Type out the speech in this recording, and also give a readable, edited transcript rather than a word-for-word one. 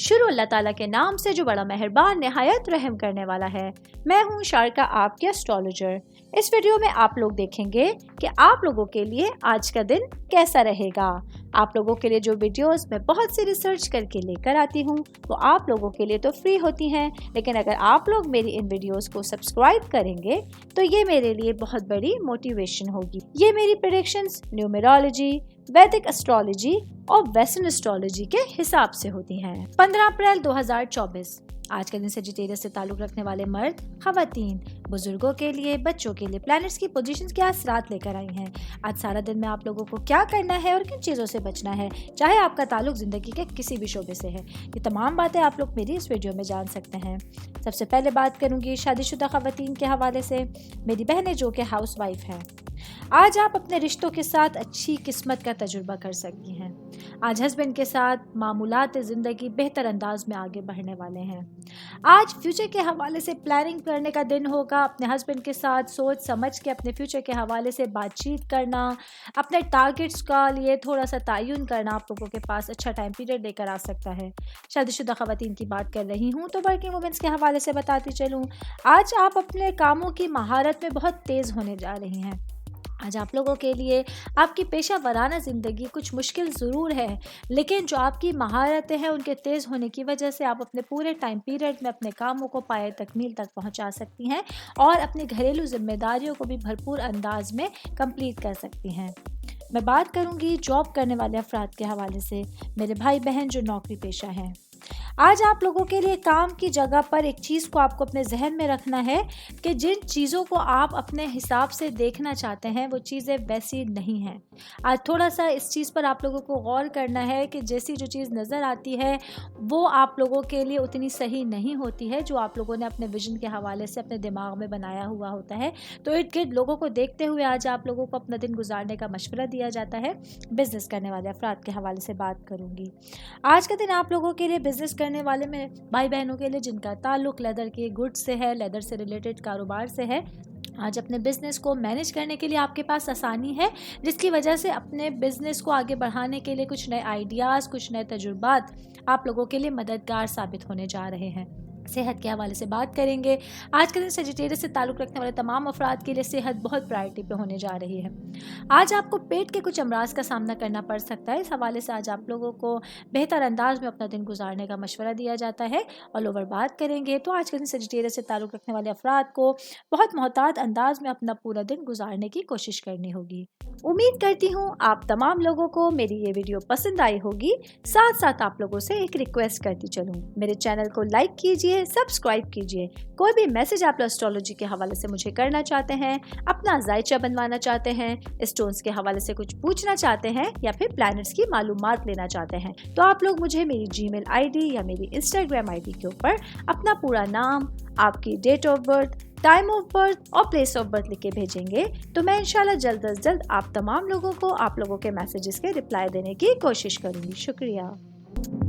शुरू अल्लाह ताला के नाम से जो बड़ा मेहरबान निहायत रहम करने वाला है। मैं हूँ शारका, आपके एस्ट्रोलॉजर। इस वीडियो में आप लोग देखेंगे कि आप लोगों के लिए आज का दिन कैसा रहेगा। आप लोगों के लिए जो वीडियोस मैं बहुत सी रिसर्च करके लेकर आती हूँ वो आप लोगों के लिए तो फ्री होती हैं, लेकिन अगर आप लोग मेरी इन वीडियोस को सब्सक्राइब करेंगे तो ये मेरे लिए बहुत बड़ी मोटिवेशन होगी। ये मेरी प्रेडिक्शंस न्यूमेरोलॉजी, वैदिक एस्ट्रोलॉजी और वेस्टर्न एस्ट्रोलॉजी के हिसाब से होती हैं। 15 अप्रैल 2024 आज का दिन सेजिटेरियस से ताल्लुक रखने वाले मर्द, खवातीन, बुजुर्गों के लिए, बच्चों के लिए प्लैनेट्स की पोजीशंस क्या असरात लेकर आई हैं। आज सारा दिन में आप लोगों को क्या करना है और किन चीज़ों से बचना है, चाहे आपका ताल्लुक ज़िंदगी के किसी भी शोबे से है। ये तमाम बातें आप लोग मेरी इस वीडियो में जान सकते हैं। सबसे पहले बात करूंगी शादीशुदा खवातीन के हवाले से। मेरी बहनें जो कि हाउस वाइफ हैं, आज आप अपने रिश्तों के साथ अच्छी किस्मत का तजुर्बा कर सकती हैं। आज हस्बैंड के साथ मामूलात ज़िंदगी बेहतर अंदाज में आगे बढ़ने वाले हैं। आज फ्यूचर के हवाले से प्लानिंग करने का दिन होगा। अपने हस्बैंड के साथ सोच समझ के अपने फ्यूचर के हवाले से बातचीत करना, अपने टारगेट्स का लिए थोड़ा सा तयन करना आप लोगों के पास अच्छा टाइम पीरियड लेकर आ सकता है। शादीशुदा खवातीन की बात कर रही हूँ तो वर्किंग वुमेन्स के हवाले से बताती चलूँ, आज आप अपने कामों की महारत में बहुत तेज़ होने जा रही हैं। आज आप लोगों के लिए आपकी पेशा वराना ज़िंदगी कुछ मुश्किल ज़रूर है, लेकिन जो आपकी महारतें हैं उनके तेज़ होने की वजह से आप अपने पूरे टाइम पीरियड में अपने कामों को पाए तकमील तक पहुंचा सकती हैं और अपनी घरेलू जिम्मेदारियों को भी भरपूर अंदाज में कंप्लीट कर सकती हैं। मैं बात करूंगी जॉब करने वाले अफराद के हवाले से, मेरे भाई बहन जो नौकरी पेशा हैं। आज आप लोगों के लिए काम की जगह पर एक चीज़ को आपको अपने जहन में रखना है कि जिन चीज़ों को आप अपने हिसाब से देखना चाहते हैं वो चीज़ें वैसी नहीं हैं। आज थोड़ा सा इस चीज़ पर आप लोगों को गौर करना है कि जैसी जो चीज़ नज़र आती है वो आप लोगों के लिए उतनी सही नहीं होती है जो आप लोगों ने अपने विजन के हवाले से अपने दिमाग में बनाया हुआ होता है। तो इर्द गिर्द लोगों को देखते हुए आज आप लोगों को अपना दिन गुजारने का मशवरा दिया जाता है। बिज़नेस करने वाले अफराद के हवाले से बात करूँगी। आज का दिन आप लोगों के लिए बिज़नेस करने वाले में भाई बहनों के लिए जिनका ताल्लुक लेदर के गुड्स से है, लेदर से रिलेटेड कारोबार से है, आज अपने बिज़नेस को मैनेज करने के लिए आपके पास आसानी है, जिसकी वजह से अपने बिज़नेस को आगे बढ़ाने के लिए कुछ नए आइडियाज़, कुछ नए तजुर्बात आप लोगों के लिए मददगार साबित होने जा रहे हैं। सेहत के हवाले से बात करेंगे। आज के दिन सेजिटेरियस से ताल्लुक़ रखने वाले तमाम अफराद के लिए सेहत बहुत प्रायोरिटी पे होने जा रही है। आज आपको पेट के कुछ अमराज का सामना करना पड़ सकता है। इस हवाले से आज आप लोगों को बेहतर अंदाज में अपना दिन गुजारने का मशवरा दिया जाता है। और ओवर बात करेंगे तो आज के दिन सेजिटेरियस से ताल्लुक़ रखने वाले अफराद को बहुत मोहतात अंदाज में अपना पूरा दिन गुजारने की कोशिश करनी होगी। उम्मीद करती हूँ आप तमाम लोगों को मेरी ये वीडियो पसंद आई होगी। साथ साथ आप लोगों से एक रिक्वेस्ट करती चलूँ, मेरे चैनल को लाइक कीजिए, सब्सक्राइब कीजिए। कोई भी मैसेज आप एस्ट्रोलॉजी के हवाले से मुझे करना चाहते हैं, अपना जायचा बनवाना चाहते हैं, स्टोन्स के हवाले से कुछ पूछना चाहते हैं या फिर प्लैनेट्स की मालूमात लेना चाहते हैं, तो आप लोग मुझे मेरी जीमेल आईडी या मेरी इंस्टाग्राम आईडी के ऊपर अपना पूरा नाम, आपकी date of birth, time of birth और प्लेस ऑफ बर्थ लिख के भेजेंगे तो मैं इंशाल्लाह जल्द अज जल्द आप तमाम लोगों को आप लोगों के मैसेजेस के रिप्लाई देने की कोशिश करूँगी। शुक्रिया।